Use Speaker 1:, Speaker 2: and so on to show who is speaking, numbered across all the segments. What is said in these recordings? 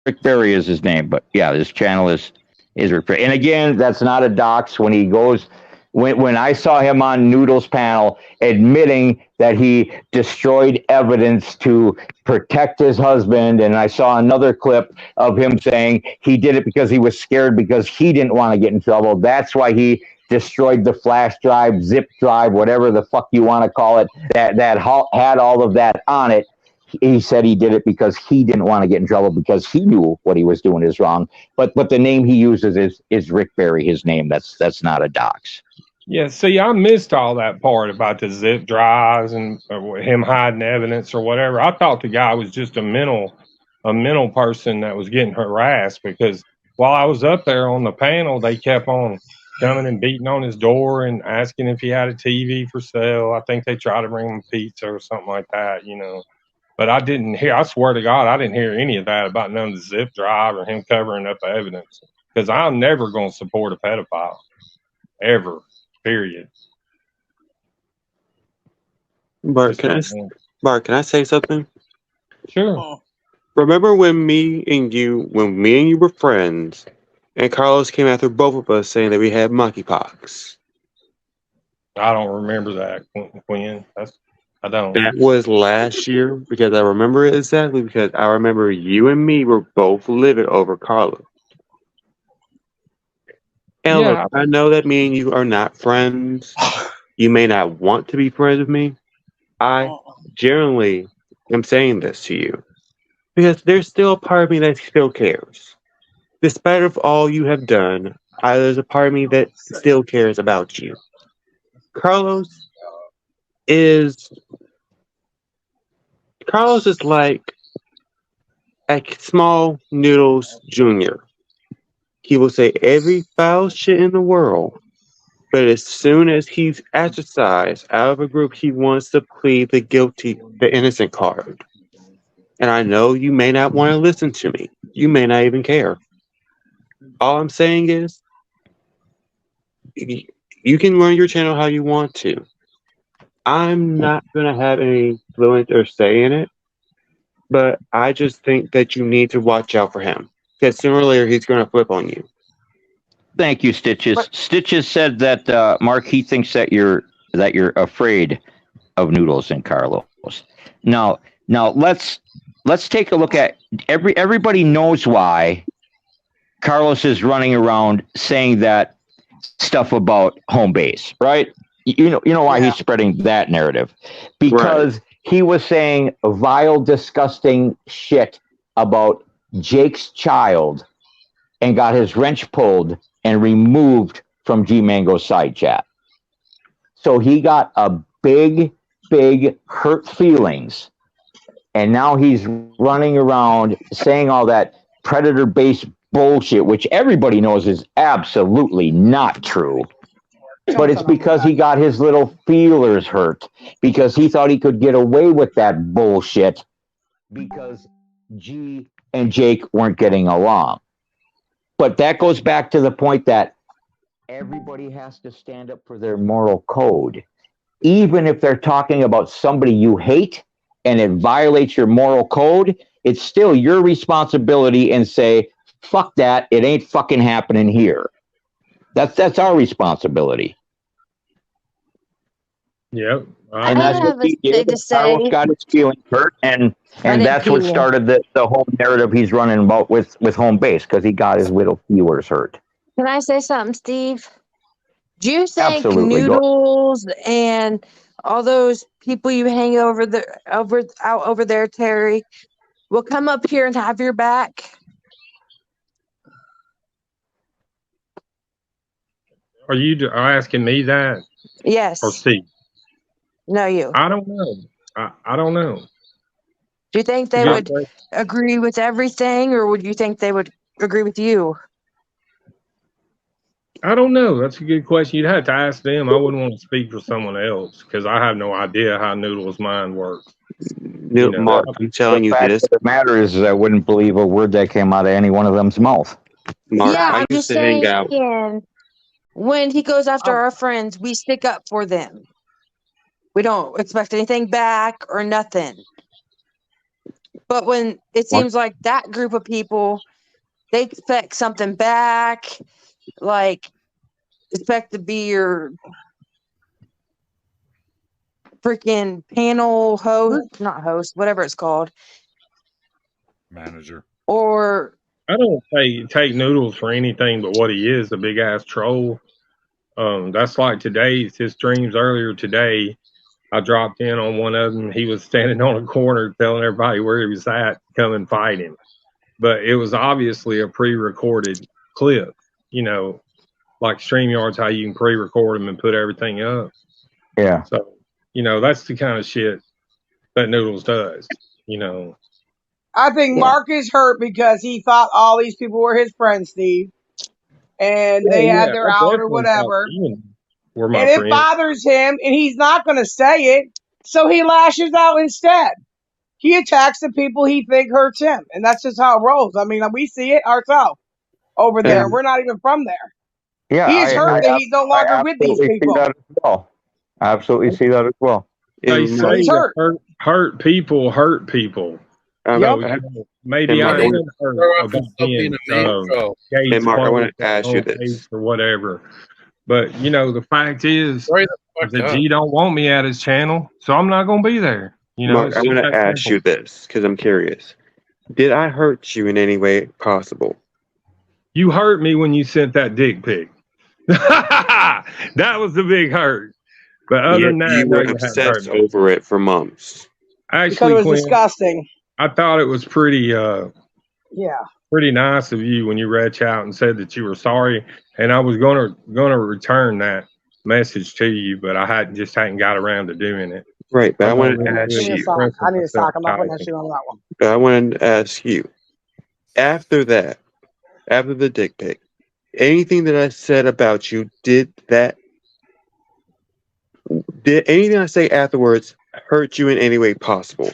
Speaker 1: Rick Berry is his name, but yeah, this channel is Rick Berry. And again, that's not a dox. When he goes, when I saw him on Noodle's panel admitting that he destroyed evidence to protect his husband, and I saw another clip of him saying he did it because he was scared because he didn't want to get in trouble. That's why he destroyed the flash drive, zip drive, whatever the fuck you want to call it, that had all of that on it. He said he did it because he didn't want to get in trouble because he knew what he was doing is wrong. But the name he uses is Rick Berry. His name. That's not a dox.
Speaker 2: Yeah, see, I missed all that part about the zip drives and him hiding evidence or whatever. I thought the guy was just a mental person that was getting harassed, because while I was up there on the panel, they kept on coming and beating on his door and asking if he had a TV for sale. I think they tried to bring him pizza or something like that, you know. But I didn't hear, I swear to God, I didn't hear any of that about none of the zip drive or him covering up the evidence, because I'm never going to support a pedophile, ever, period.
Speaker 3: Bart, can I say something?
Speaker 2: Sure.
Speaker 3: Remember when me and you were friends, and Carlos came after both of us saying that we had monkeypox?
Speaker 2: I don't remember that, Quinn. I don't.
Speaker 3: That was last year, because I remember it exactly, because I remember you and me were both livid over Carlos. And
Speaker 2: Yeah.
Speaker 3: look, I know that me and you are not friends. You may not want to be friends with me. I generally am saying this to you because there's still a part of me that still cares. Despite of all you have done, there's a part of me that still cares about you. Carlos is like a small Noodles Jr. He will say every foul shit in the world, but as soon as he's ostracized out of a group, he wants to plead the innocent card. And I know you may not want to listen to me. You may not even care. All I'm saying is, you can run your channel how you want to. I'm not going to have any influence or say in it, but I just think that you need to watch out for him, because sooner or later he's going to flip on you.
Speaker 1: Thank you, Stitches. Stitches said that Mark, he thinks that you're afraid of Noodles and Carlos. Now let's take a look at everybody knows why Carlos is running around saying that stuff about home base, right? You know why he's spreading that narrative, because he was saying vile, disgusting shit about Jake's child and got his wrench pulled and removed from G Mango's side chat. So he got a big hurt feelings, and now he's running around saying all that predator-based bullshit, which everybody knows is absolutely not true. But it's because he got his little feelers hurt, because he thought he could get away with that bullshit because G and Jake weren't getting along. But that goes back to the point that everybody has to stand up for their moral code. Even if they're talking about somebody you hate and it violates your moral code, it's still your responsibility and say, fuck that, it ain't fucking happening here. That's our responsibility.
Speaker 2: Yep.
Speaker 1: And that's what he did. Carlos got his feelings hurt, and that's what started the whole narrative he's running about with home base, because he got his little feelers hurt.
Speaker 4: Can I say something, Steve? Do you think
Speaker 1: Absolutely.
Speaker 4: Noodles and all those people you hang over there, Terry, will come up here and have your back?
Speaker 2: Are you asking me that?
Speaker 4: Yes.
Speaker 2: Or Steve?
Speaker 4: No, you.
Speaker 2: I don't know. I don't know.
Speaker 4: Do you think they would agree with everything, or would you think they would agree with you?
Speaker 2: I don't know. That's a good question. You'd have to ask them. I wouldn't want to speak for someone else, because I have no idea how Noodle's mind works.
Speaker 3: Mark, I'm telling you this.
Speaker 1: The matter is I wouldn't believe a word that came out of any one of them's mouth.
Speaker 3: Mark,
Speaker 4: yeah,
Speaker 3: I
Speaker 4: I'm just saying, when he goes after our friends, we stick up for them. We don't expect anything back or nothing. But when it seems like that group of people, they expect something back, like expect to be your freaking panel host, not host, whatever it's called,
Speaker 5: Manager.
Speaker 4: or
Speaker 2: I don't take Noodles for anything but what he is, a big ass troll. That's like today's his streams earlier today. I dropped in on one of them. He was standing on a corner telling everybody where he was at to come and fight him. But it was obviously a pre-recorded clip, you know, like StreamYard's how you can pre-record them and put everything up.
Speaker 1: Yeah.
Speaker 2: So, you know, that's the kind of shit that Noodles does, you know.
Speaker 6: I think Mark is hurt because he thought all these people were his friends, Steve, and they had their
Speaker 2: I
Speaker 6: out or
Speaker 2: definitely
Speaker 6: whatever.
Speaker 2: thought you were my
Speaker 6: And it
Speaker 2: friend.
Speaker 6: bothers him, and he's not going to say it, so he lashes out instead. He attacks the people he think hurts him, and that's just how it rolls. I mean, we see it ourselves over there. We're not even from there.
Speaker 1: Yeah,
Speaker 6: He is hurt that he's no longer with these people.
Speaker 1: See that as well. I absolutely see that as well.
Speaker 2: They
Speaker 6: So
Speaker 2: say
Speaker 6: he's
Speaker 2: that
Speaker 6: hurt.
Speaker 2: hurt people hurt people.
Speaker 6: Yep.
Speaker 2: So, you know, maybe I am hurt about being
Speaker 3: Hey, Mark, I want to ask you this.
Speaker 2: or whatever. But you know, the fact is that G don't want me at his channel, so I'm not going to be there. You know,
Speaker 3: Mark, I want to ask you this because I'm curious. Did I hurt you in any way possible?
Speaker 2: You hurt me when you sent that dick pic. That was the big hurt. But other than that,
Speaker 3: you were obsessed over it for months.
Speaker 2: Actually,
Speaker 6: because it was disgusting.
Speaker 2: I thought it was pretty
Speaker 6: pretty
Speaker 2: nice of you when you reached out and said that you were sorry, and I was gonna return that message to you, but I hadn't got around to doing it.
Speaker 3: Right, but I wanted to ask you.
Speaker 6: I need a sock. I'm not putting that shit on that one.
Speaker 3: But I wanted to ask you. After that, after the dick pic, anything that I said about you, did anything I say afterwards hurt you in any way possible?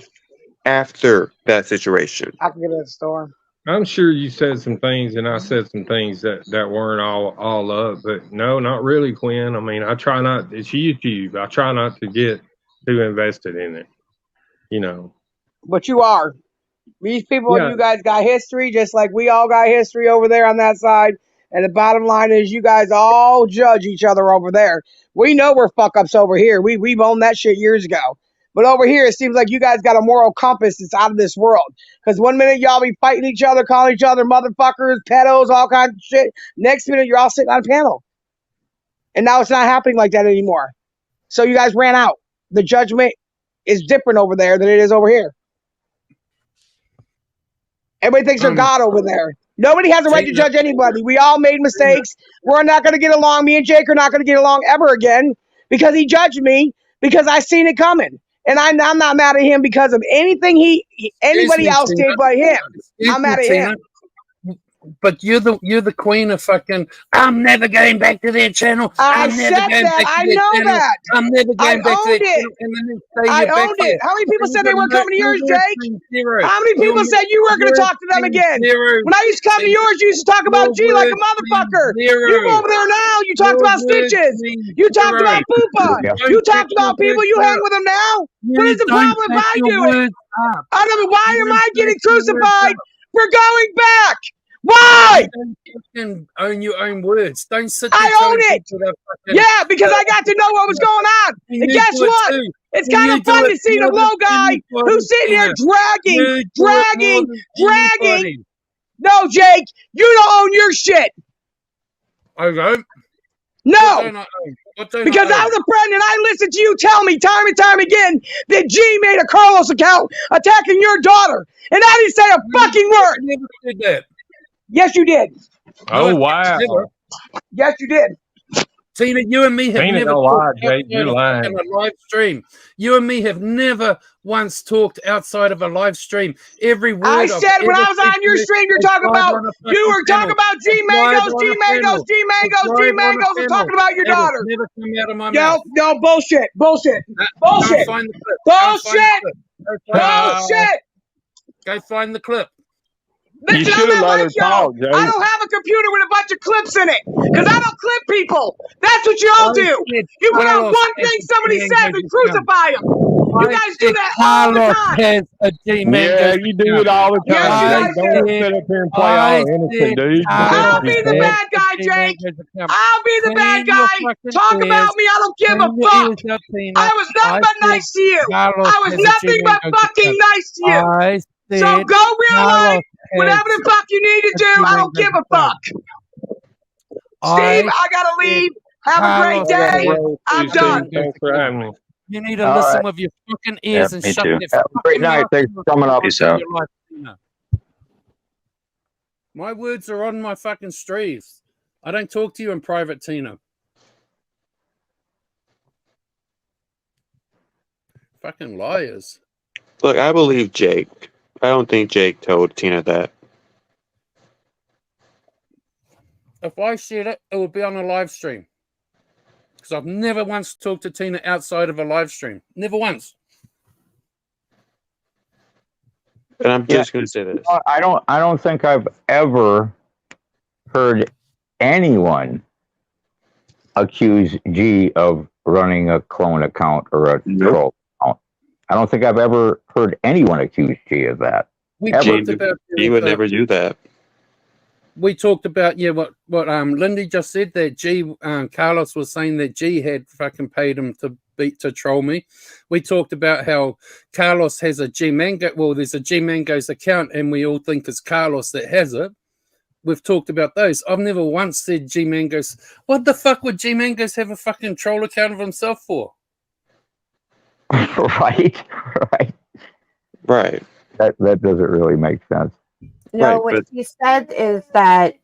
Speaker 3: After that situation,
Speaker 6: I can get it at the store.
Speaker 2: I'm sure you said some things, and I said some things that weren't all up, but no, not really, Quinn. I mean, I try not. It's YouTube. I try not to get too invested in it, you know.
Speaker 6: But you are. These people, you guys got history, just like we all got history over there on that side. And the bottom line is, you guys all judge each other over there. We know we're fuck ups over here. We've owned that shit years ago. But over here, it seems like you guys got a moral compass that's out of this world. Because one minute y'all be fighting each other, calling each other motherfuckers, pedos, all kinds of shit. Next minute, you're all sitting on a panel. And now it's not happening like that anymore. So you guys ran out. The judgment is different over there than it is over here. Everybody thinks they're God over there. Nobody has a right to judge anybody. We all made mistakes. We're not going to get along. Me and Jake are not going to get along ever again because he judged me because I seen it coming. And I'm not mad at him because of anything anybody else did but him. I'm mad at him.
Speaker 5: But you're the queen of fucking. I'm never going back to their channel.
Speaker 6: I said that. I know that.
Speaker 5: I'm never going back to their channel.
Speaker 6: I owned it. How many people said they weren't coming to yours, Jake? How many people said you weren't going to talk to them again? When I used to come to yours, you used to talk about G like a motherfucker. You go over there now. You talked about Stitches. You talked about Poopa. You talked about people. You hang with them now. What is the problem if I do it? I don't know. Why am I getting crucified for going back? Why?
Speaker 5: Don't own your own words. Don't sit there.
Speaker 6: I own it. Yeah, because I got to know what was going on. And guess what? It's kind of fun to see the low guy who's sitting here dragging. No, Jake, you don't own your shit.
Speaker 5: I don't.
Speaker 6: No. Because I'm the friend and I listen to you tell me time and time again that G made a Carlos account attacking your daughter. And I didn't say a fucking word.
Speaker 5: I never did that.
Speaker 6: Yes, you did.
Speaker 2: Oh, wow.
Speaker 6: Yes, you did.
Speaker 5: Tina, you and me have never talked
Speaker 2: You're lying.
Speaker 5: in a live stream. You and me have never once talked outside of a live stream. Every word
Speaker 6: I said when I was on your stream, you were talking about G Mangos. I'm talking about your daughter.
Speaker 5: Never come out of my mouth.
Speaker 6: No, bullshit. Bullshit.
Speaker 5: Go find the clip. Go find the clip.
Speaker 6: Listen, I'm not like y'all. I don't have a computer with a bunch of clips in it because I don't clip people. That's what y'all do. You put out one thing somebody says and crucify them. You guys do that all the
Speaker 5: Carlos
Speaker 6: time.
Speaker 5: has a G Mango's
Speaker 2: Yeah, you do it all the
Speaker 6: Yes,
Speaker 2: time.
Speaker 6: you
Speaker 5: I
Speaker 6: guys
Speaker 2: Don't
Speaker 6: do.
Speaker 2: sit up here and play
Speaker 5: I
Speaker 2: all innocent,
Speaker 5: said
Speaker 2: dude.
Speaker 6: I'll
Speaker 5: Carlos
Speaker 6: be the
Speaker 2: Don't.
Speaker 5: has
Speaker 6: bad
Speaker 5: a
Speaker 6: guy,
Speaker 5: G
Speaker 6: Jake.
Speaker 5: Mango's account.
Speaker 6: I'll be the bad
Speaker 5: Clean your
Speaker 6: guy.
Speaker 5: fucking
Speaker 6: Talk
Speaker 5: ears.
Speaker 6: about me. I don't give a
Speaker 5: Clean your
Speaker 6: fuck.
Speaker 5: ears up, Tina.
Speaker 6: I was nothing but
Speaker 5: said
Speaker 6: nice to you.
Speaker 5: Carlos
Speaker 6: I was
Speaker 5: has a
Speaker 6: nothing but
Speaker 5: G-Mango's
Speaker 6: fucking
Speaker 5: account.
Speaker 6: nice to you.
Speaker 5: I
Speaker 6: So
Speaker 5: said
Speaker 6: go real life.
Speaker 5: Carlos
Speaker 6: Whatever
Speaker 5: has
Speaker 6: the fuck you need to
Speaker 5: a
Speaker 6: do, I don't give
Speaker 5: G-Mango's
Speaker 6: a
Speaker 5: account.
Speaker 6: fuck. Steve, I gotta leave. Have a great
Speaker 5: Carlos
Speaker 6: day.
Speaker 5: has
Speaker 6: I'm
Speaker 5: a
Speaker 6: done.
Speaker 5: G-Mango's
Speaker 2: Thanks for
Speaker 5: account.
Speaker 2: having me.
Speaker 5: You need to
Speaker 1: All
Speaker 5: listen
Speaker 1: right.
Speaker 5: with your fucking ears
Speaker 7: Yeah,
Speaker 5: and
Speaker 7: me
Speaker 5: shut
Speaker 7: too.
Speaker 5: their
Speaker 1: Have a great
Speaker 5: fucking
Speaker 1: night.
Speaker 5: mouth
Speaker 1: Thanks
Speaker 5: and
Speaker 1: for coming up.
Speaker 7: Peace
Speaker 5: in
Speaker 7: out.
Speaker 5: your life, Tina. My words are on my fucking streets. I don't talk to you in private, Tina. Fucking liars.
Speaker 3: Look, I believe Jake. I don't think Jake told Tina that.
Speaker 5: If I said it, it would be on a live stream. Because I've never once talked to Tina outside of a live stream. Never once.
Speaker 3: And I'm just going to say this.
Speaker 1: I don't think I've ever heard anyone accuse G of running a clone account or a troll account. I don't think I've ever heard anyone accuse G of that.
Speaker 5: We
Speaker 1: Ever.
Speaker 5: talked about
Speaker 3: He would never do that.
Speaker 5: we talked about what Lindy just said, that G Carlos was saying that G had fucking paid him to troll me. We talked about how Carlos has a G Mango. Well, there's a G Mango's account, and we all think it's Carlos that has it. We've talked about those. I've never once said G Mango's. What the fuck would G Mango's have a fucking troll account of himself for?
Speaker 1: Right.
Speaker 3: Right.
Speaker 1: That doesn't really make sense.
Speaker 8: No,
Speaker 3: Right,
Speaker 8: what
Speaker 3: but-
Speaker 8: he said is that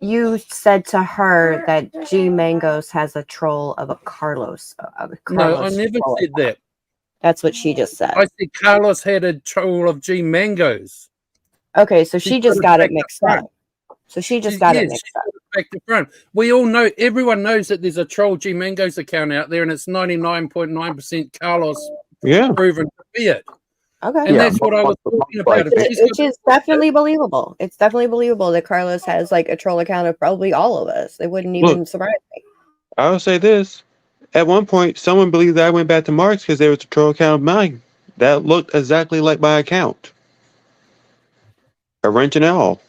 Speaker 8: you said to her that G Mangos has a troll of a Carlos.
Speaker 5: No, I never
Speaker 8: troll
Speaker 5: said
Speaker 8: account.
Speaker 5: that.
Speaker 8: That's what she just said.
Speaker 5: I said Carlos had a troll of G Mango's.
Speaker 8: Okay, so she just got it mixed
Speaker 5: up.
Speaker 8: up. So she just got it mixed up.
Speaker 5: Back to front. We all know, everyone knows that there's a troll G Mango's account out there, and it's 99.9% Carlos proven to be it.
Speaker 8: Okay.
Speaker 5: And that's what I was talking about.
Speaker 8: Which is definitely believable. It's definitely believable that Carlos has like a troll account of probably all of us. It wouldn't even surprise me.
Speaker 3: I'll say this. At one point, someone believed that I went back to Mark's because there was a troll account of mine. That looked exactly like my account. A wrench and all.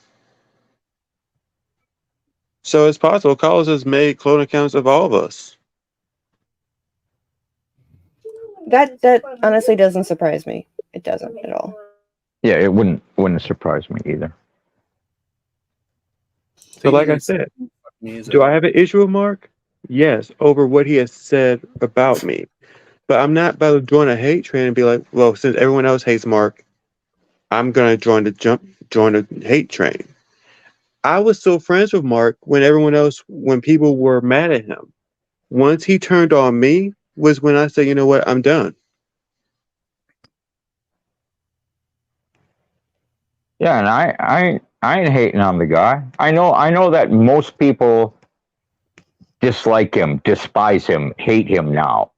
Speaker 3: So it's possible Carlos has made clone accounts of all of us.
Speaker 8: That honestly doesn't surprise me. It doesn't at all.
Speaker 1: Yeah, it wouldn't surprise me either.
Speaker 3: So like I said, do I have an issue with Mark? Yes, over what he has said about me. But I'm not about to join a hate train and be like, well, since everyone else hates Mark, I'm gonna join the hate train. I was still friends with Mark when people were mad at him. Once he turned on me was when I said, you know what, I'm done.
Speaker 1: Yeah, and I ain't hating on the guy. I know that most people dislike him, despise him, hate him now.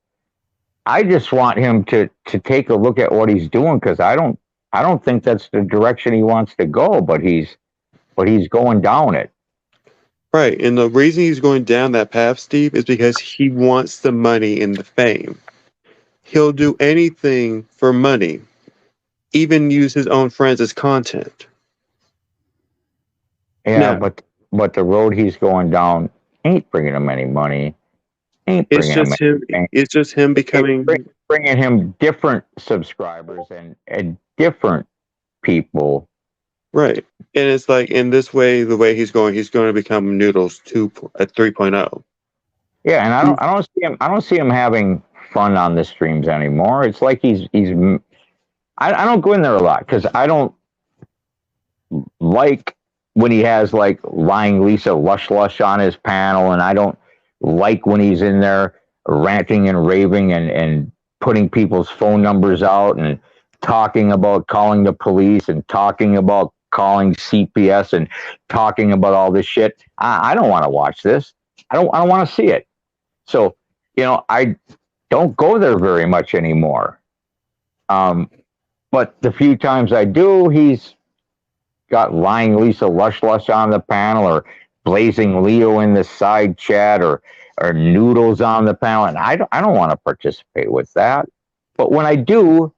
Speaker 1: I just want him to take a look at what he's doing, because I don't think that's the direction he wants to go, but he's going down it.
Speaker 3: Right, and the reason he's going down that path, Steve, is because he wants the money and the fame. He'll do anything for money, even use his own friends as content.
Speaker 1: Yeah,
Speaker 3: No.
Speaker 1: but the road he's going down ain't bringing him any money. Ain't bringing
Speaker 3: It's just him becoming
Speaker 1: bringing him different subscribers and different people.
Speaker 3: right. And it's like in this way, the way he's going to become Noodles 3.0.
Speaker 1: Yeah, and I don't see him having fun on the streams anymore. It's like I don't go in there a lot because I don't like when he has like Lying Lisa Lush on his panel, and I don't like when he's in there ranting and raving and putting people's phone numbers out and talking about calling the police and talking about calling CPS and talking about all this shit. I don't want to watch this. I don't want to see it. So, I don't go there very much anymore. But the few times I do, he's got Lying Lisa Lush on the panel, or Blazing Leo in the side chat, or Noodles on the panel, and I don't want to participate with that. But when I do,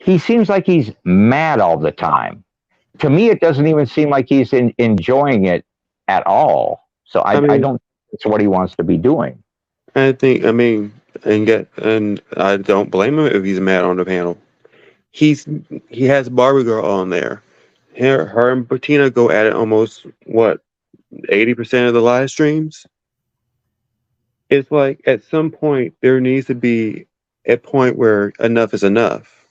Speaker 1: he seems like he's mad all the time. To me, it doesn't even seem like he's enjoying it at all. So I don't think it's what he wants to be doing.
Speaker 3: I don't blame him if he's mad on the panel. He has Barbie Girl on there. Her and Bettina go at it almost 80% of the live streams. It's like at some point there needs to be a point where enough is enough.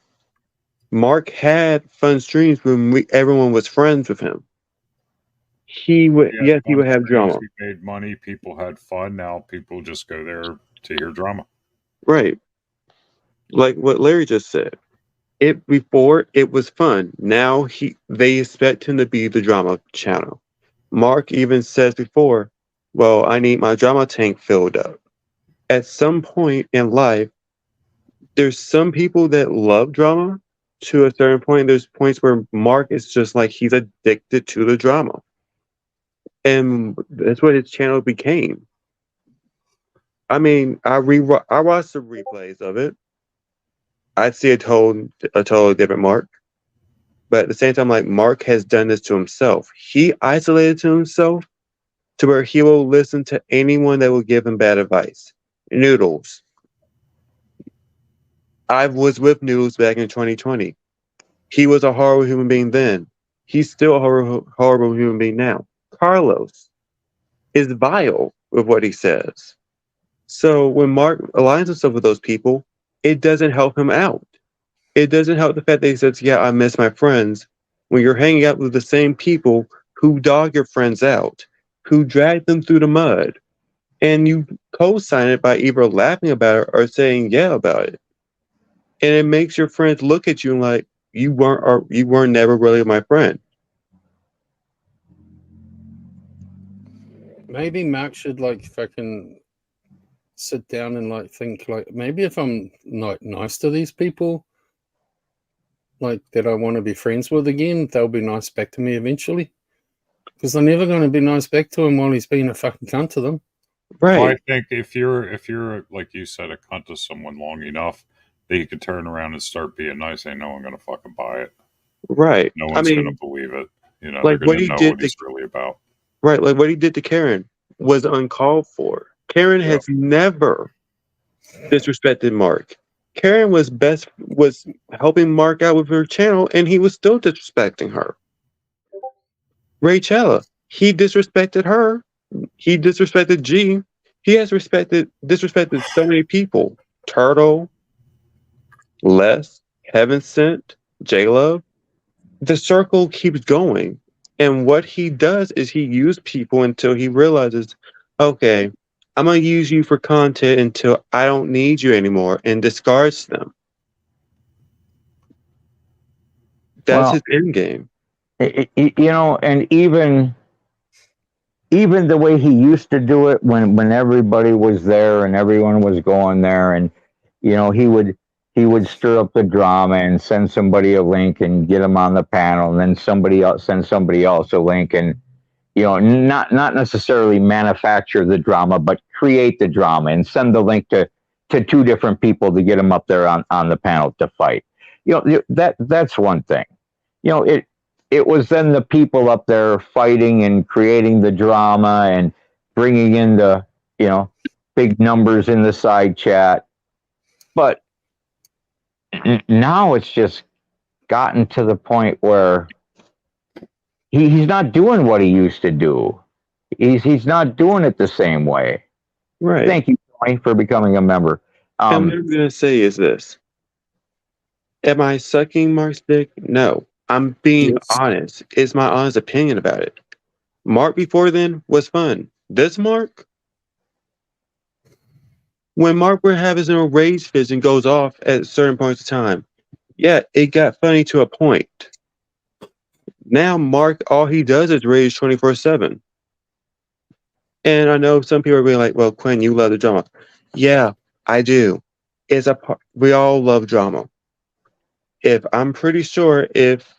Speaker 3: Mark had fun streams when everyone was friends with him. He would have drama.
Speaker 7: He made money. People had fun. Now people just go there to hear drama.
Speaker 3: Right. Like what Larry just said. Before it was fun. Now they expect him to be the drama channel. Mark even says before, well, I need my drama tank filled up. At some point in life, there's some people that love drama to a certain point. There's points where Mark is just like he's addicted to the drama. And that's what his channel became. I mean, I watched the replays of it. I'd see a totally different Mark. But at the same time, like, Mark has done this to himself. He isolated to himself to where he will listen to anyone that will give him bad advice. Noodles. I was with Noodles back in 2020. He was a horrible human being then. He's still a horrible human being now. Carlos is vile with what he says. So when Mark aligns himself with those people, it doesn't help him out. It doesn't help the fact that he says, yeah, I miss my friends. When you're hanging out with the same people who dog your friends out, who drag them through the mud, and you co-sign it by either laughing about it or saying yeah about it. And it makes your friends look at you like you weren't never really my friend.
Speaker 5: Maybe Mark should like fucking sit down and like think like maybe if I'm like nice to these people, like that I want to be friends with again, they'll be nice back to me eventually. Because they're never going to be nice back to him while he's being a fucking cunt to them.
Speaker 3: Right.
Speaker 7: Well, I think if you're like you said, a cunt to someone long enough, that you could turn around and start being nice. Ain't no one going to fucking buy it.
Speaker 3: Right.
Speaker 7: No one's going to believe it. You know,
Speaker 3: like
Speaker 7: they're going to know what he's really about.
Speaker 3: Right. Like what he did to Karen was uncalled for. Karen has never disrespected Mark. Karen was helping Mark out with her channel, and he was still disrespecting her. Rachella, he disrespected her. He disrespected G. He has disrespected so many people. Turtle, Les, Heaven Sent, J Love. The circle keeps going. And what he does is he uses people until he realizes, okay, I'm going to use you for content until I don't need you anymore, and discards them. That's his end game.
Speaker 1: You know, and even the way he used to do it when everybody was there and everyone was going there, and you know, he would stir up the drama and send somebody a link and get them on the panel, and then send somebody else a link, and you know, not necessarily manufacture the drama, but create the drama and send the link to two different people to get them up there on the panel to fight. You know, that's one thing. You know, it was then the people up there fighting and creating the drama and bringing in the, you know, big numbers in the side chat. But now it's just gotten to the point where he's not doing what he used to do. He's not doing it the same way.
Speaker 3: Right.
Speaker 1: Thank you, Tony, for becoming a member.
Speaker 3: And what I'm going to say is this. Am I sucking Mark's dick? No. I'm being honest. It's my honest opinion about it. Mark before then was fun. This Mark? When Mark would have his own rage fist and goes off at certain points of time, yeah, it got funny to a point. Now Mark, all he does is rage 24/7. And I know some people are being like, well, Quinn, you love the drama. Yeah, I do. We all love drama. I'm pretty sure if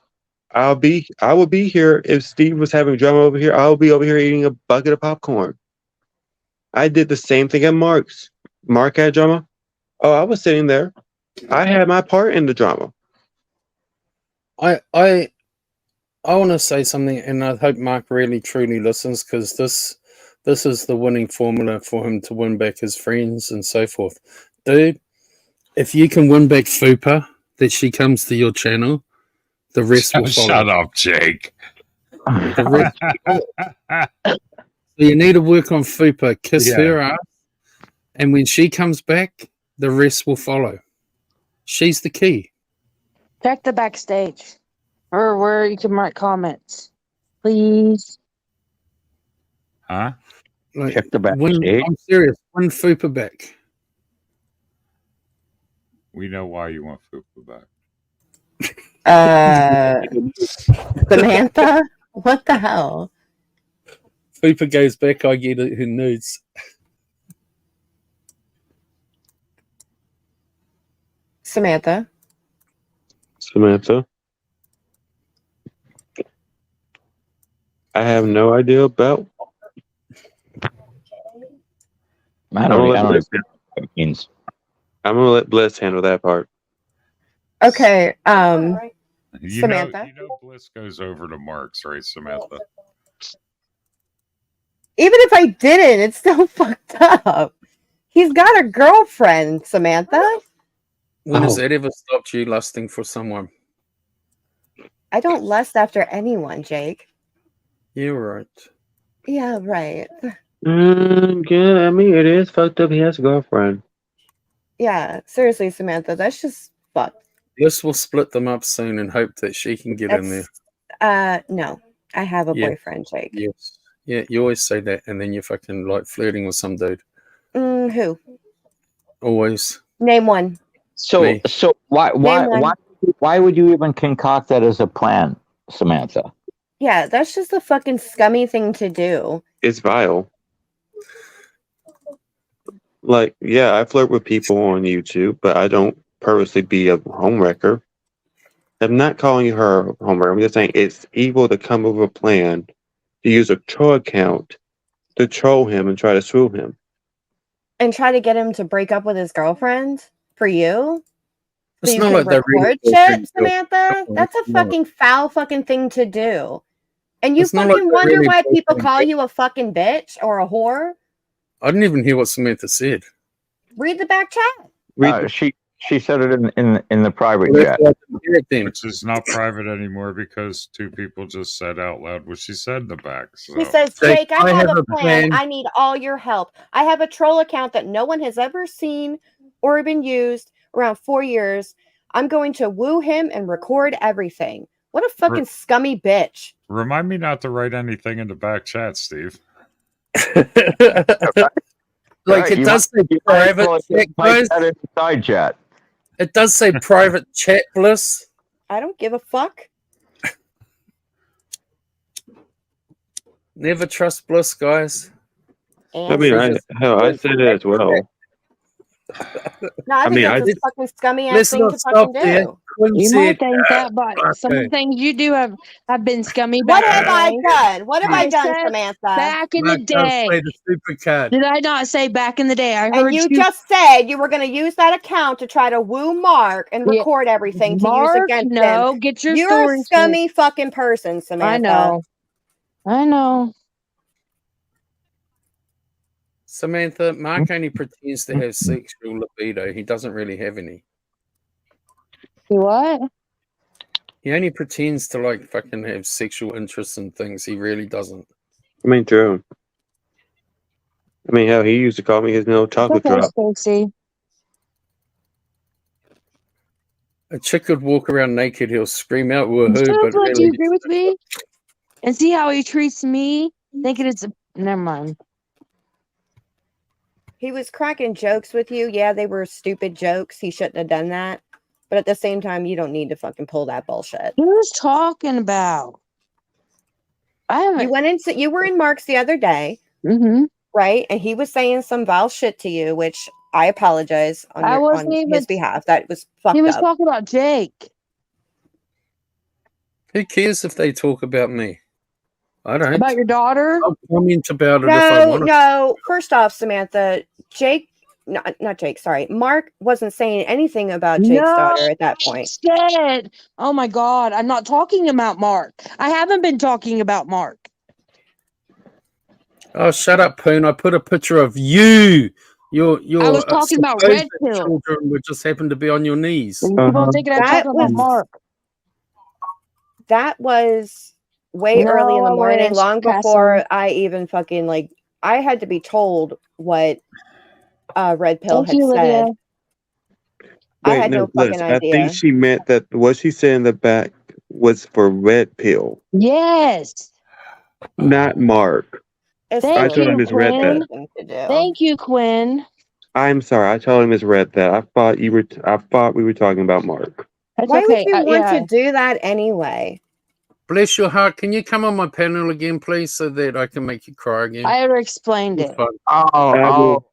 Speaker 3: I would be here if Steve was having drama over here, I would be over here eating a bucket of popcorn. I did the same thing at Mark's. Mark had drama. Oh, I was sitting there I had my part in the drama.
Speaker 5: I want to say something, and I hope Mark really truly listens, because this is the winning formula for him to win back his friends and so forth. Dude, if you can win back Fupa, that she comes to your channel, the rest will follow.
Speaker 7: Shut up, Jake.
Speaker 5: The rest, so you need to work on Fupa, kiss her ass, and when she comes back, the rest will follow. She's the key.
Speaker 4: Check the backstage, or where you can write comments, please.
Speaker 7: Huh?
Speaker 5: Like,
Speaker 1: Check the backstage.
Speaker 5: I'm serious. Win Fupa back.
Speaker 7: We know why you want Fupa back.
Speaker 8: Samantha? What the hell?
Speaker 5: Fupa goes back, I get it, who nudes.
Speaker 8: Samantha?
Speaker 3: Samantha? I have no idea about.
Speaker 1: I don't know what it means.
Speaker 3: I'm gonna let Bliss handle that part.
Speaker 8: Okay,
Speaker 7: You
Speaker 8: Samantha?
Speaker 7: know Bliss goes over to Mark's, right, Samantha?
Speaker 8: Even if I didn't, it's still fucked up. He's got a girlfriend, Samantha.
Speaker 5: When has that ever stopped you lusting for someone?
Speaker 8: I don't lust after anyone, Jake.
Speaker 5: You're right.
Speaker 8: Yeah, right.
Speaker 3: Yeah, I mean, it is fucked up. He has a girlfriend.
Speaker 8: Yeah, seriously, Samantha, that's just fucked.
Speaker 5: Bliss will split them up soon and hope that she can get in there.
Speaker 8: No, I have a boyfriend, Jake.
Speaker 5: Yes. Yeah, you always say that, and then you're fucking like flirting with some dude.
Speaker 8: Who?
Speaker 5: Always.
Speaker 8: Name one.
Speaker 1: So why would you even concoct that as a plan, Samantha?
Speaker 8: Yeah, that's just a fucking scummy thing to do.
Speaker 3: It's vile. Like, yeah, I flirt with people on YouTube, but I don't purposely be a homewrecker. I'm not calling her a homewrecker. I'm just saying it's evil to come up with a plan to use a troll account to troll him and try to screw him.
Speaker 8: And try to get him to break up with his girlfriend for you?
Speaker 5: It's
Speaker 8: So you
Speaker 5: not
Speaker 8: can
Speaker 5: like they're
Speaker 8: record
Speaker 5: really
Speaker 8: shit, Samantha? That's a fucking foul fucking thing to do. And you
Speaker 5: It's not
Speaker 8: fucking
Speaker 5: like they're
Speaker 8: wonder
Speaker 5: really
Speaker 8: why people
Speaker 5: boyfriend
Speaker 8: call you a fucking bitch or a whore?
Speaker 5: I didn't even hear what Samantha said.
Speaker 8: Read the back chat.
Speaker 1: She said it in the private
Speaker 5: Well,
Speaker 1: chat.
Speaker 7: Which is not private anymore because two people just said out loud what she said in the back. So.
Speaker 8: He says, Jake, I have a plan. I need all your help. I have a troll account that no one has ever seen or been used around 4 years. I'm going to woo him and record everything. What a fucking scummy bitch.
Speaker 7: Remind me not to write anything in the back chat, Steve.
Speaker 5: Like it does say private chat, guys.
Speaker 1: Side chat.
Speaker 5: It does say private chat, Bliss.
Speaker 8: I don't give a fuck.
Speaker 5: Never trust Bliss, guys.
Speaker 3: I mean, I said it as well.
Speaker 8: No, I think that's a fucking scummy ass thing to fucking do.
Speaker 4: You might think that, but some of the things you do have been scummy.
Speaker 8: What have I done? What have I done, Samantha?
Speaker 4: Back in the day. Did I not say back in the day? I heard
Speaker 8: and you just said you were going to use that account to try to woo Mark and record everything to use against him.
Speaker 4: Get your
Speaker 8: You're
Speaker 4: story
Speaker 8: a scummy fucking person, Samantha.
Speaker 4: I know.
Speaker 5: Samantha, Mark only pretends to have sexual libido. He doesn't really have any.
Speaker 4: What?
Speaker 5: He only pretends to like fucking have sexual interests in things. He really doesn't.
Speaker 3: I mean, true. I mean, hell, he used to call me his little chocolate drop.
Speaker 4: Stacey.
Speaker 5: A chick could walk around naked. He'll scream out woohoo. But
Speaker 4: Do
Speaker 5: really,
Speaker 4: you agree with me? And see how he treats me? Thinking it's never mind.
Speaker 8: He was cracking jokes with you. Yeah, they were stupid jokes. He shouldn't have done that. But at the same time, you don't need to fucking pull that bullshit.
Speaker 4: Who's talking about?
Speaker 8: You were in Mark's the other day, right? And he was saying some vile shit to you, which I apologize on his behalf. That was fucked up.
Speaker 4: He was talking about Jake.
Speaker 5: who cares if they talk about me? I don't.
Speaker 4: About your daughter?
Speaker 5: I'll comment about it if I want to.
Speaker 8: No. First off, Samantha, Jake not Jake, sorry. Mark wasn't saying anything about Jake's daughter at that point.
Speaker 4: Said, oh my God, I'm not talking about Mark. I haven't been talking about Mark.
Speaker 5: Oh, shut up, Poon. I put a picture of you. Your
Speaker 4: I was talking about Red Pill.
Speaker 5: children would just happen to be on your knees.
Speaker 4: People thinking I'm talking about Mark.
Speaker 8: That was way early in the morning, long before I even fucking like. I had to be told what Red Pill had said. I had no fucking idea.
Speaker 3: I think she meant that what she said in the back was for Red Pill.
Speaker 4: Yes.
Speaker 3: Not Mark.
Speaker 4: Thank you, Quinn. Thank you, Quinn.
Speaker 3: I'm sorry. I totally misread that. I thought we were talking about Mark.
Speaker 8: Why would you want to do that anyway?
Speaker 5: Bless your heart. Can you come on my panel again, please, so that I can make you cry again?
Speaker 4: I already explained it.
Speaker 1: Okay.
Speaker 3: I will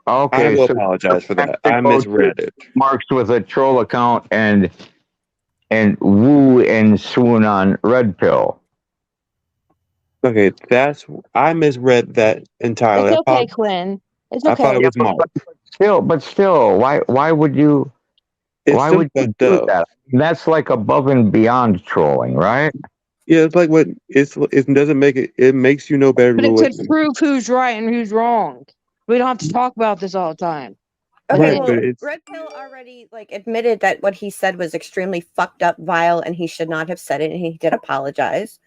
Speaker 3: apologize for that. I misread it.
Speaker 1: Mark's with a troll account and woo and swoon on Red Pill.
Speaker 3: Okay, I misread that entirely.
Speaker 4: It's okay, Quinn. It's okay.
Speaker 3: I thought it was Mark.
Speaker 1: But still, why would you? Why would you do that? That's like above and beyond trolling, right?
Speaker 3: Yeah, it's like what it doesn't make it. It makes you know better.
Speaker 4: But it could prove who's right and who's wrong. We don't have to talk about this all the time.
Speaker 8: Okay, well, Red Pill already admitted that what he said was extremely fucked up, vile, and he should not have said it, and he did apologize.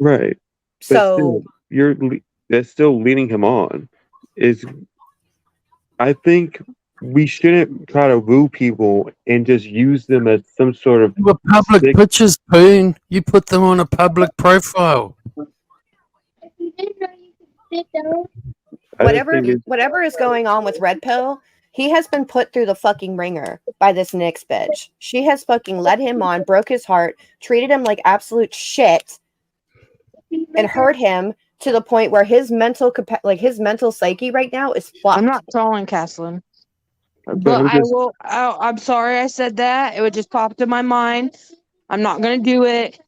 Speaker 3: Right.
Speaker 8: So
Speaker 3: that's still leading him on. I think we shouldn't try to woo people and just use them as some sort of
Speaker 5: public pictures, Poon. You put them on a public profile.
Speaker 8: Whatever is going on with Red Pill, he has been put through the fucking ringer by this Nyx bitch. She has fucking led him on, broke his heart, treated him like absolute shit, and hurt him to the point where his mental psyche right now is fucked.
Speaker 4: I'm not trolling, Caslin. But I'm sorry I said that. It would just pop to my mind. I'm not gonna do it.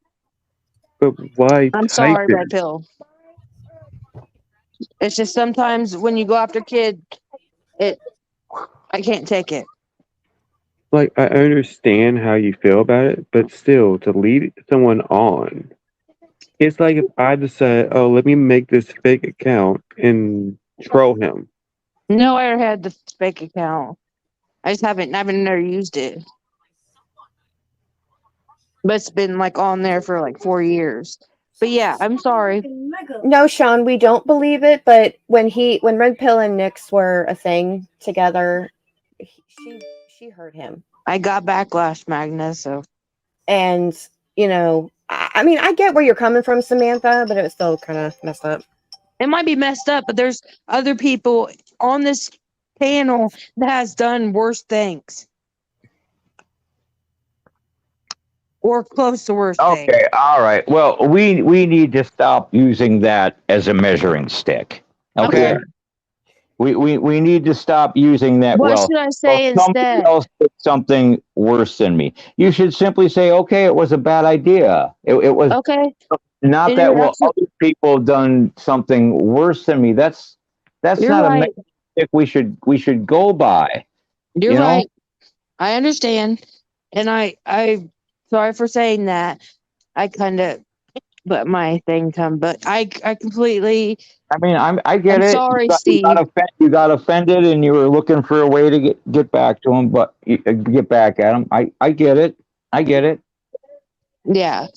Speaker 3: But why?
Speaker 4: I'm sorry, Red Pill. It's just sometimes when you go after kid, I can't take it.
Speaker 3: Like, I understand how you feel about it, but still, to lead someone on, it's like if I decide, oh, let me make this fake account and troll him.
Speaker 4: No, I already had the fake account. I haven't never used it. But it's been on there for 4 years. But yeah, I'm sorry.
Speaker 8: No, Sean, we don't believe it. But when Red Pill and Nyx were a thing together, she hurt him.
Speaker 4: I got backlash, Magna. So,
Speaker 8: and I mean, I get where you're coming from, Samantha, but it was still kind of messed up.
Speaker 4: It might be messed up, but there's other people on this panel that has done worse things. Or close to worse things.
Speaker 1: Okay, all right. Well, we need to stop using that as a measuring stick. Okay. We need to stop using that.
Speaker 4: What should I say instead?
Speaker 1: Somebody else did something worse than me. You should simply say, okay, it was a bad idea. It was
Speaker 4: okay.
Speaker 1: Not that other people done something worse than me. That's not a metric we should go by.
Speaker 4: You're right. I understand, and I sorry for saying that. I kind of let my thing come, but I completely.
Speaker 1: I mean, I get it.
Speaker 4: Sorry, Steve.
Speaker 1: You got offended, and you were looking for a way to get back to him, but get back at him. I get it. I get it.
Speaker 4: Yeah.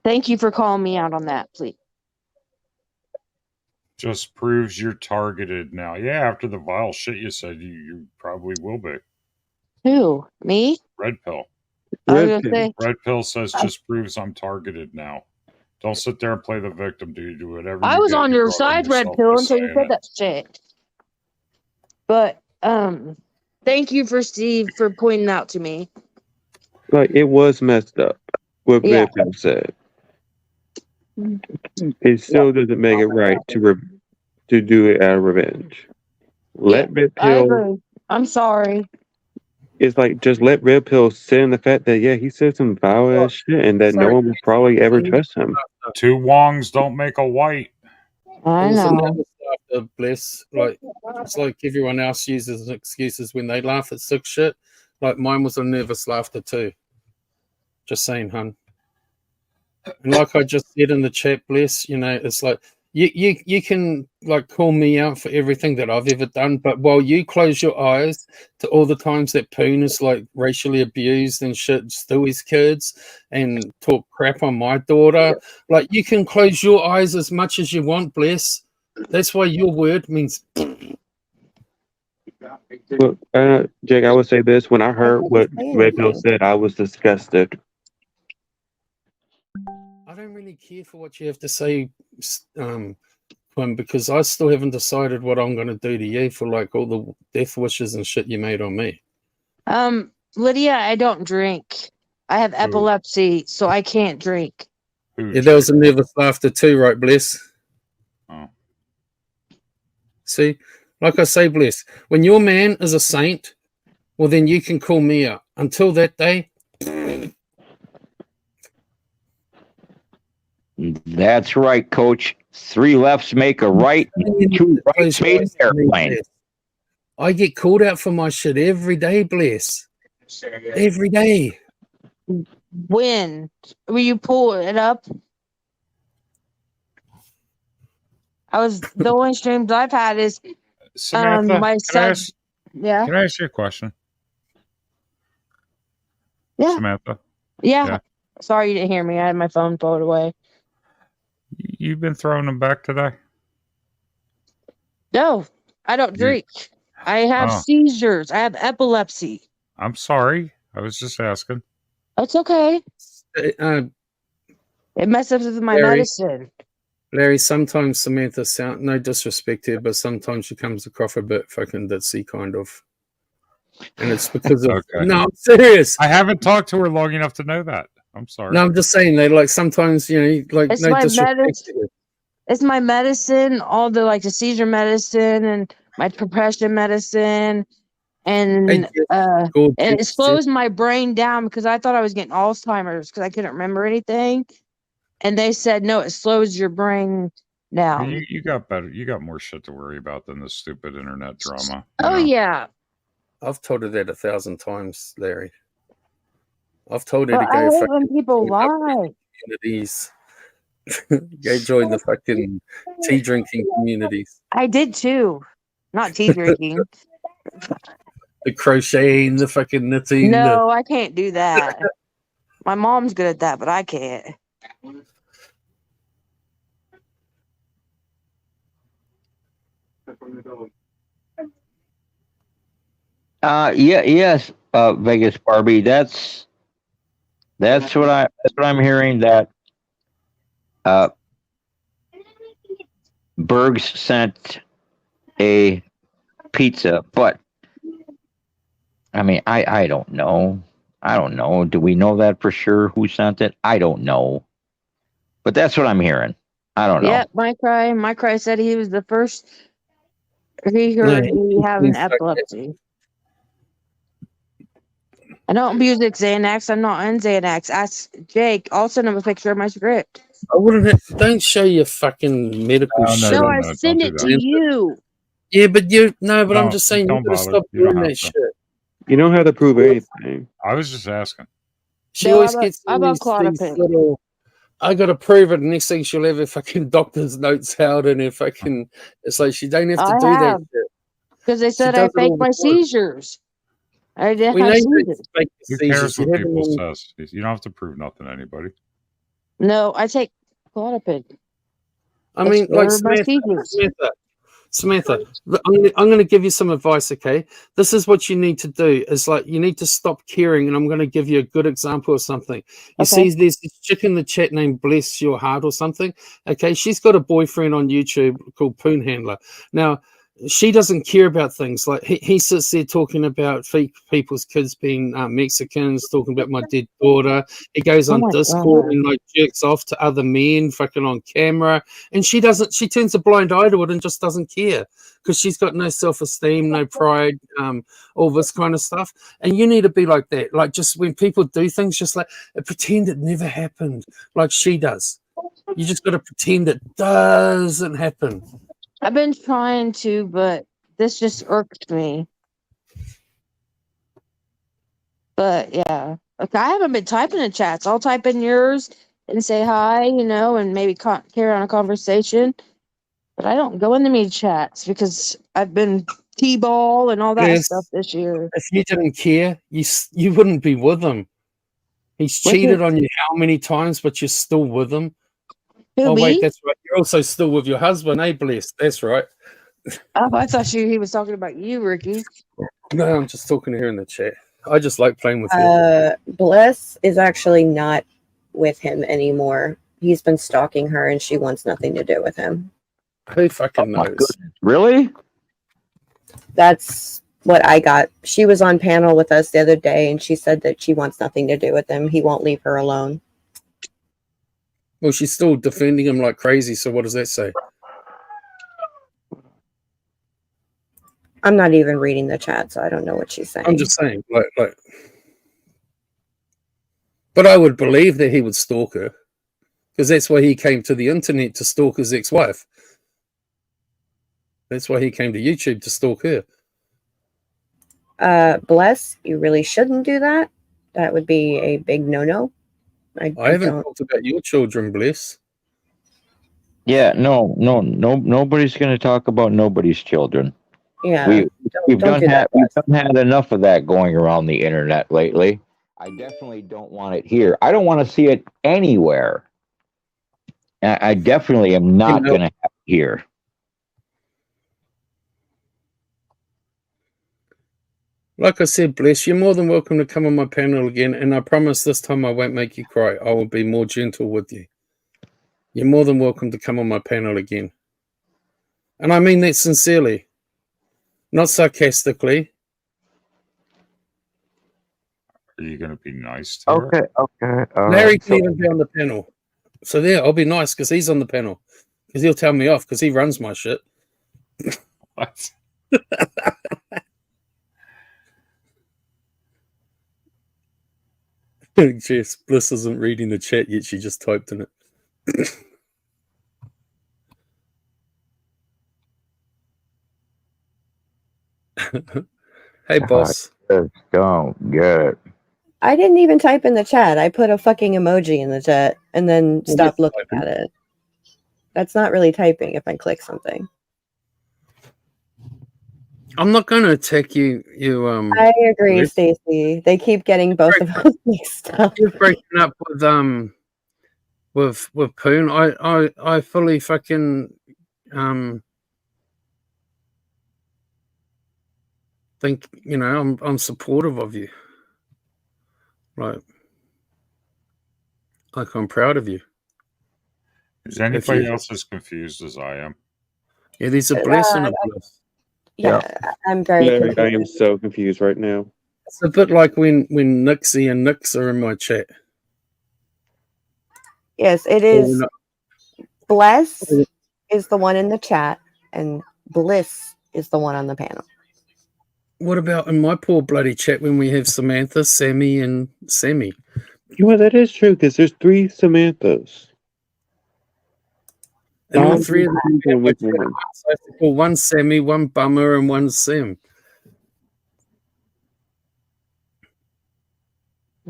Speaker 4: Thank you for calling me out on that, please.
Speaker 7: Just proves you're targeted now. Yeah, after the vile shit you said, you probably will be.
Speaker 4: Who? Me?
Speaker 7: Red Pill.
Speaker 3: Red
Speaker 7: Pill says just proves I'm targeted now. Don't sit there and play the victim. Do whatever.
Speaker 4: I was on your side, Red Pill, until you said that shit. But thank you for Steve for pointing out to me.
Speaker 3: It was messed up. What Red Pill said. It still doesn't make it right to do it out of revenge. Let Red Pill.
Speaker 4: I'm sorry.
Speaker 3: It's just let Red Pill sit in the fact that he said some foul ass shit and that no one will probably ever trust him.
Speaker 7: Two Wongs don't make a white.
Speaker 4: I know.
Speaker 5: laughter, bless. Like it's like everyone else uses excuses when they laugh at sick shit. Like mine was a nervous laughter too. Just saying, hun. And like I just said in the chat, bless, it's like you can like call me out for everything that I've ever done, but while you close your eyes to all the times that Poon is like racially abused and shit, Stewie's kids, and talk crap on my daughter, like you can close your eyes as much as you want, bless. That's why your word means.
Speaker 3: Well, Jake, I would say this: when I heard what Red Pill said, I was disgusted.
Speaker 5: I don't really care for what you have to say, Quinn, because I still haven't decided what I'm going to do to you for like all the death wishes and shit you made on me.
Speaker 4: Lydia, I don't drink. I have epilepsy, so I can't drink.
Speaker 5: Yeah, that was a nervous laughter too, right, Bless?
Speaker 7: Oh.
Speaker 5: See, like I say, Bless, when your man is a saint, well, then you can call me out. Until that day.
Speaker 1: That's right, Coach. 3 lefts make a right, and 2 rights made an airplane.
Speaker 5: I get called out for my shit every day, Bless. Every day.
Speaker 4: When? Will you pull it up? The only streams I've had is
Speaker 7: Samantha,
Speaker 4: my son. Yeah.
Speaker 7: Can I ask you a question?
Speaker 4: Yeah.
Speaker 7: Samantha?
Speaker 4: Yeah. Sorry you didn't hear me. I had my phone pulled away.
Speaker 7: You've been throwing them back today?
Speaker 4: No, I don't drink. I have seizures. I have epilepsy.
Speaker 7: I'm sorry. I was just asking.
Speaker 4: That's okay. It messes with my medicine.
Speaker 5: Larry, sometimes Samantha no disrespect here, but sometimes she comes across a bit fucking ditzy kind of. And it's because of No, I'm serious.
Speaker 7: I haven't talked to her long enough to know that. I'm sorry.
Speaker 5: No, I'm just saying they like sometimes, like
Speaker 4: it's
Speaker 5: no
Speaker 4: my
Speaker 5: disrespect.
Speaker 4: It's my medicine, all the like the seizure medicine and my depression medicine, and it slows my brain down because I thought I was getting Alzheimer's because I couldn't remember anything, and they said no, it slows your brain down.
Speaker 7: You got better. You got more shit to worry about than this stupid internet drama.
Speaker 4: Oh yeah,
Speaker 5: I've told her that 1,000 times, Larry. I've told her to
Speaker 4: I
Speaker 5: go
Speaker 4: hate
Speaker 5: fucking
Speaker 4: when people lie.
Speaker 5: communities. Go join the fucking tea drinking communities.
Speaker 4: I did too. Not tea drinking.
Speaker 5: The crocheting, the fucking knitting.
Speaker 4: No, I can't do that. My mom's good at that, but I can't.
Speaker 1: Yes, Vegas Barbie. That's what I'm hearing, that Bergs sent a pizza, but I mean, I don't know. I don't know. Do we know that for sure? Who sent it? I don't know. But that's what I'm hearing. I don't know.
Speaker 4: Yeah, my cry said he was the first he heard he having epilepsy. I don't use Xanax. I'm not on Xanax. Ask Jake. I'll send him a picture of my script.
Speaker 5: I wouldn't have. Don't show your fucking medical shit.
Speaker 4: No, I send it to you.
Speaker 5: Yeah, but I'm just saying you gotta stop doing that shit.
Speaker 3: You don't have to prove anything.
Speaker 7: I was just asking.
Speaker 5: She always gets these little. I gotta prove it. The next thing she'll have her fucking doctor's notes out and her fucking. It's like she don't have to do that shit.
Speaker 4: Because they said I faked my seizures. I didn't have seizures.
Speaker 7: Who cares what people says? You don't have to prove nothing to anybody.
Speaker 4: No, I take Klonopin.
Speaker 5: I mean, like Samantha, I'm going to give you some advice, okay? This is what you need to do. Is like you need to stop caring, and I'm going to give you a good example of something. You see, there's this chick in the chat named Bless Your Heart or something. Okay, she's got a boyfriend on YouTube called Poon Handler. Now, she doesn't care about things like he sits there talking about fake people's kids being Mexicans, talking about my dead daughter. He goes on Discord and like jerks off to other men fucking on camera, and she turns a blind eye to it and just doesn't care because she's got no self-esteem, no pride, all this kind of stuff. And you need to be like that. Like just when people do things, just like pretend it never happened, like she does. You just got to pretend it doesn't happen.
Speaker 4: I've been trying to, but this just irks me. But yeah, like I haven't been typing in chats. I'll type in yours and say hi, and maybe carry on a conversation. But I don't go into me chats because I've been T-ball and all that stuff this year.
Speaker 5: If you didn't care, you wouldn't be with him. He's cheated on you how many times, but you're still with him.
Speaker 4: Who, me?
Speaker 5: Wait, that's right. You're also still with your husband, eh, Bless? That's right.
Speaker 4: Oh, I thought he was talking about you, Ricky.
Speaker 5: No, I'm just talking to her in the chat. I just like playing with you.
Speaker 8: Bliss is actually not with him anymore. He's been stalking her, and she wants nothing to do with him.
Speaker 5: Who fucking knows?
Speaker 1: Really?
Speaker 8: That's what I got. She was on panel with us the other day, and she said that she wants nothing to do with him. He won't leave her alone.
Speaker 5: Well, she's still defending him like crazy, so what does that say?
Speaker 8: I'm not even reading the chat, so I don't know what she's saying.
Speaker 5: I'm just saying, like. But I would believe that he would stalk her, because that's why he came to the internet, to stalk his ex-wife. That's why he came to YouTube, to stalk her.
Speaker 8: Bless, you really shouldn't do that. That would be a big no-no.
Speaker 5: I haven't talked about your children, Bless.
Speaker 1: Yeah, no, nobody's going to talk about nobody's children.
Speaker 8: Yeah,
Speaker 1: we've done had enough of that going around the internet lately. I definitely don't want it here. I don't want to see it anywhere. I definitely am not going to have it here.
Speaker 5: Like I said, Bless, you're more than welcome to come on my panel again, and I promise this time I won't make you cry. I will be more gentle with you. You're more than welcome to come on my panel again. And I mean that sincerely, not sarcastically.
Speaker 7: Are you going to be nice to her?
Speaker 1: Okay.
Speaker 5: Larry can even be on the panel. So there, I'll be nice because he's on the panel. Because he'll tell me off because he runs my shit.
Speaker 7: What?
Speaker 5: Jess, Bliss isn't reading the chat yet. She just typed in it. Hey, boss.
Speaker 1: I just don't get it.
Speaker 8: I didn't even type in the chat. I put a fucking emoji in the chat and then stopped looking at it. That's not really typing if I click something.
Speaker 5: I'm not going to attack you.
Speaker 8: I agree, Stacy. They keep getting both of us mixed up.
Speaker 5: You're breaking up with Poon. I fully fucking think I'm supportive of you. Like I'm proud of you.
Speaker 7: Is anybody else as confused as I am?
Speaker 5: Yeah, there's a Bless and a Bliss.
Speaker 8: Yeah, I'm very confused.
Speaker 3: I am so confused right now.
Speaker 5: It's a bit like when Nixie and Nix are in my chat.
Speaker 8: Yes, it is. Bless is the one in the chat, and Bliss is the one on the panel.
Speaker 5: What about in my poor bloody chat when we have Samantha, Sammy, and Sammy?
Speaker 3: You know, that is true, because there's 3 Samanthas.
Speaker 5: And all 3 of them have one Sammy, one Bummer, and one Sam.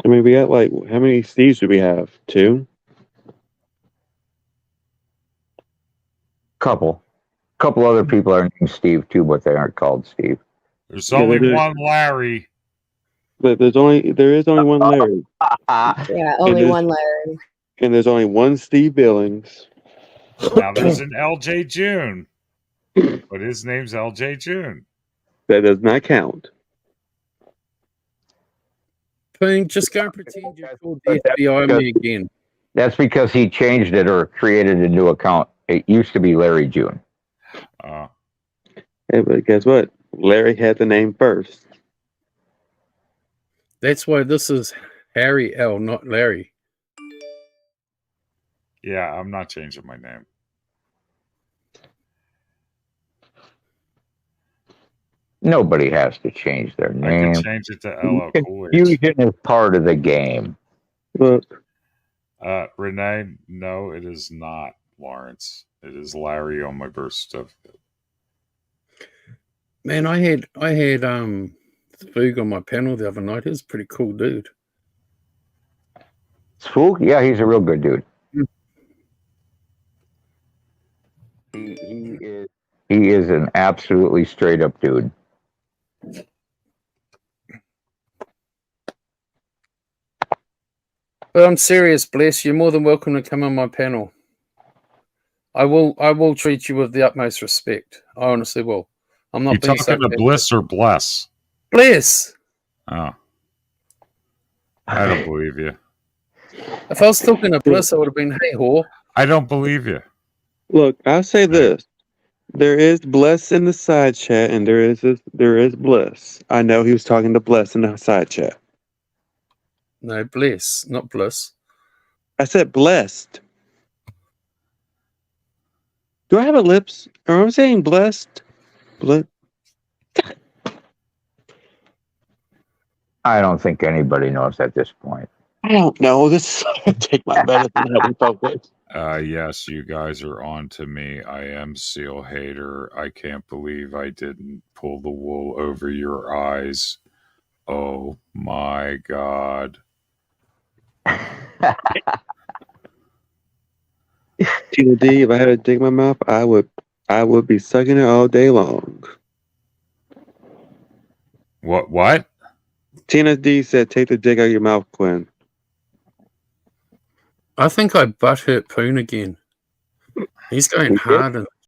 Speaker 3: I mean, we got how many Steves do we have? 2?
Speaker 1: Couple other people are named Steve too, but they aren't called Steve.
Speaker 7: There's only one Larry.
Speaker 3: But there is only one Larry.
Speaker 8: Yeah, only one Larry.
Speaker 3: And there's only one Steve Billings.
Speaker 7: Now there's an LJ June, but his name's LJ June.
Speaker 3: That does not count.
Speaker 5: Poon, just go and pretend you called the FBI me again.
Speaker 1: That's because he changed it or created a new account. It used to be Larry June.
Speaker 3: Hey, but guess what? Larry had the name first.
Speaker 5: That's why this is Harry L, not Larry.
Speaker 7: Yeah, I'm not changing my name.
Speaker 1: Nobody has to change their name.
Speaker 7: I can change it to LL Cool H.
Speaker 1: Confusion is part of the game.
Speaker 3: Look.
Speaker 7: Renee, no, it is not Lawrence. It is Larry on my birth certificate.
Speaker 5: Man, I had Spoog on my panel the other night. He was a pretty cool dude.
Speaker 1: Spook? Yeah, he's a real good dude. He is an absolutely straight up dude.
Speaker 5: But I'm serious, Bless. You're more than welcome to come on my panel. I will treat you with the utmost respect. I honestly will. I'm not being
Speaker 7: talking to Bliss or Bless?
Speaker 5: Bless.
Speaker 7: Oh. I don't believe you.
Speaker 5: If I was talking to Bliss, I would have been, hey, whore.
Speaker 7: I don't believe you.
Speaker 3: Look, I'll say this. There is Bless in the side chat, and there is Bliss. I know he was talking to Bless in the side chat.
Speaker 5: No, Bless, not Bliss.
Speaker 3: I said blessed. Do I have a lips? Or am I saying blessed?
Speaker 1: I don't think anybody knows at this point.
Speaker 3: I don't know. This is take my medicine. Help me focus.
Speaker 7: Yes, you guys are on to me. I am Seal Hater. I can't believe I didn't pull the wool over your eyes. Oh my God.
Speaker 3: Tina D, if I had to dig my mouth, I would be sucking it all day long.
Speaker 7: What?
Speaker 3: Tina D said, take the dick out of your mouth, Quinn.
Speaker 5: I think I butt hurt Poon again. He's going hard.